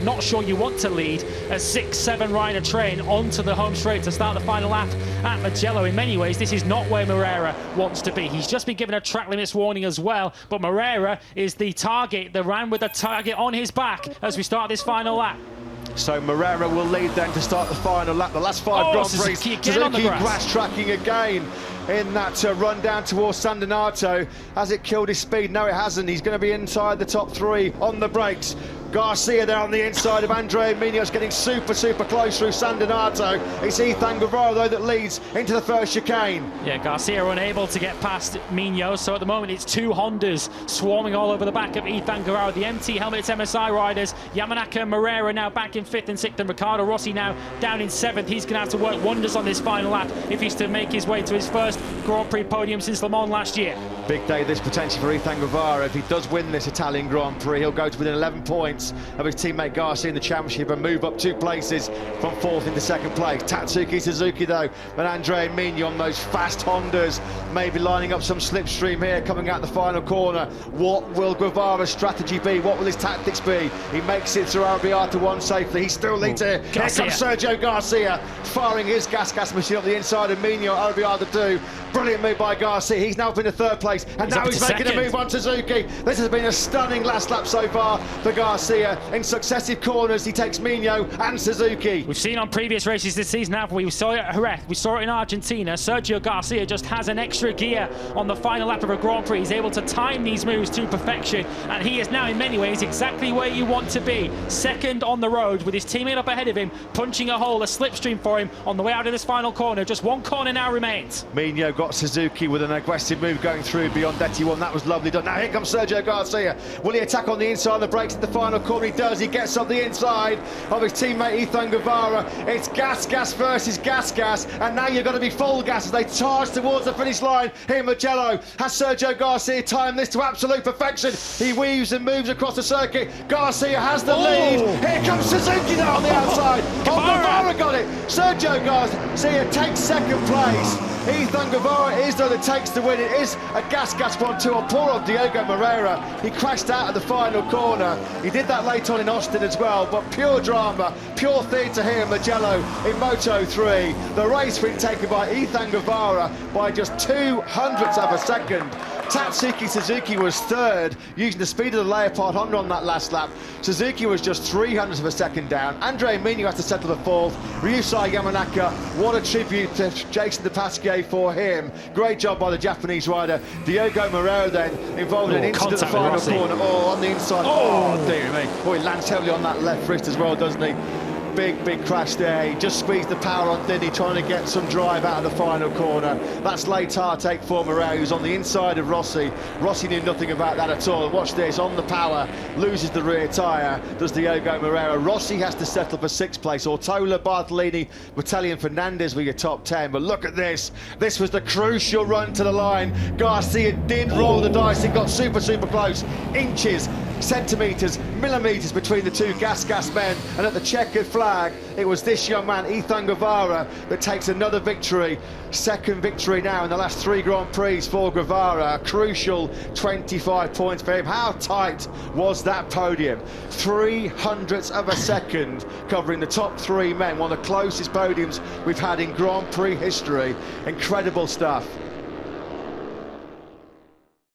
I'm not sure you want to lead a 6-7 rider train onto the home straight to start the final lap at Mugello. In many ways, this is not where Moreira wants to be. He's just been given a track limits warning as well, but Moreira is the target, the ran with the target on his back as we start this final lap. So Moreira will lead then to start the final lap. The last 5 Grand Prix, Suzuki grass tracking again in that run down towards San Donato. Has it killed his speed? No, it hasn't. He's going to be inside the top 3 on the brakes. Garcia there on the inside of Andrea Munoz, getting super close through San Donato. It's Ethan Guevara though that leads into the first chicane. Yeah, Garcia unable to get past Munoz, so at the moment it's 2 Hondas swarming all over the back of Ethan Guevara. The MT Helmets MSI riders, Yamanaka and Moreira now back in 5th and 6th, and Ricardo Rossi now down in 7th. He's going to have to work wonders on this final lap if he's to make his way to his first Grand Prix podium since Le Mans last year. Big day this potentially for Ethan Guevara. If he does win this Italian Grand Prix, he'll go to within 11 points of his teammate Garcia in the championship and move up 2 places from 4th into 2nd place. Tatsuki Suzuki though, and Andrea Migni on those fast Hondas, maybe lining up some slipstream here coming out the final corner. What will Guevara's strategy be? What will his tactics be? He makes it through Arbiata 1 safely. He still leads here. Here comes Sergio Garcia, firing his gas machine up the inside of Migni at Arbiata 2. Brilliant move by Garcia. He's now up in the 3rd place, and now he's making a move on Suzuki. This has been a stunning last lap so far for Garcia. In successive corners, he takes Mino and Suzuki. We've seen on previous races this season, haven't we? We saw it at Jerez, we saw it in Argentina. Sergio Garcia just has an extra gear on the final lap of a Grand Prix. He's able to time these moves to perfection, and he is now in many ways exactly where you want to be. 2nd on the road with his teammate up ahead of him, punching a hole, a slipstream for him on the way out of this final corner. Just 1 corner now remains. Mino got Suzuki with an aggressive move going through beyond Detti 1. That was lovely done. Now here comes Sergio Garcia. Will he attack on the inside of the brakes at the final corner? He does. He gets up the inside of his teammate Ethan Guevara. It's gas versus gas, and now you've got to be full gas as they charge towards the finish line here in Mugello. Has Sergio Garcia timed this to absolute perfection? He weaves and moves across the circuit. Garcia has the lead. Here comes Suzuki now on the outside. Guevara got it. Sergio Garcia takes 2nd place. Ethan Guevara is though that takes the win. It is a gas 1-2 on poor old Diego Moreira. He crashed out at the final corner. He did that late on in Austin as well, but pure drama, pure theatre here in Mugello in Moto3. The race being taken by Ethan Guevara by just 0.02 of a second. Tatsuki Suzuki was 3rd, using the speed of the Leopard Honda on that last lap. Suzuki was just 0.03 of a second down. Andrea Migni had to settle the 4th. Ryusai Yamanaka, what a tribute to Jason DePasquier for him. Great job by the Japanese rider. Diogo Moreira then involved in an incident at the final corner. On the inside. Dear me. Boy, he lands heavily on that left wrist as well, doesn't he? Big crash there. He just squeezed the power on, didn't he, trying to get some drive out of the final corner. That's late hard take for Moreira, who's on the inside of Rossi. Rossi knew nothing about that at all. Watch this, on the power, loses the rear tyre, does Diogo Moreira. Rossi has to settle for 6th place. Ortola, Bartolini, Vitali and Fernandez were your top 10. But look at this. This was the crucial run to the line. Garcia did roll the dice. It got super close. Inches, centimetres, millimetres between the 2 gas men, and at the checkered flag it was this young man Ethan Guevara that takes another victory. 2nd victory now in the last 3 Grand Prix for Guevara. A crucial 25 points for him. How tight was that podium? 0.03 of a second covering the top 3 men. One of the closest podiums we've had in Grand Prix history. Incredible stuff.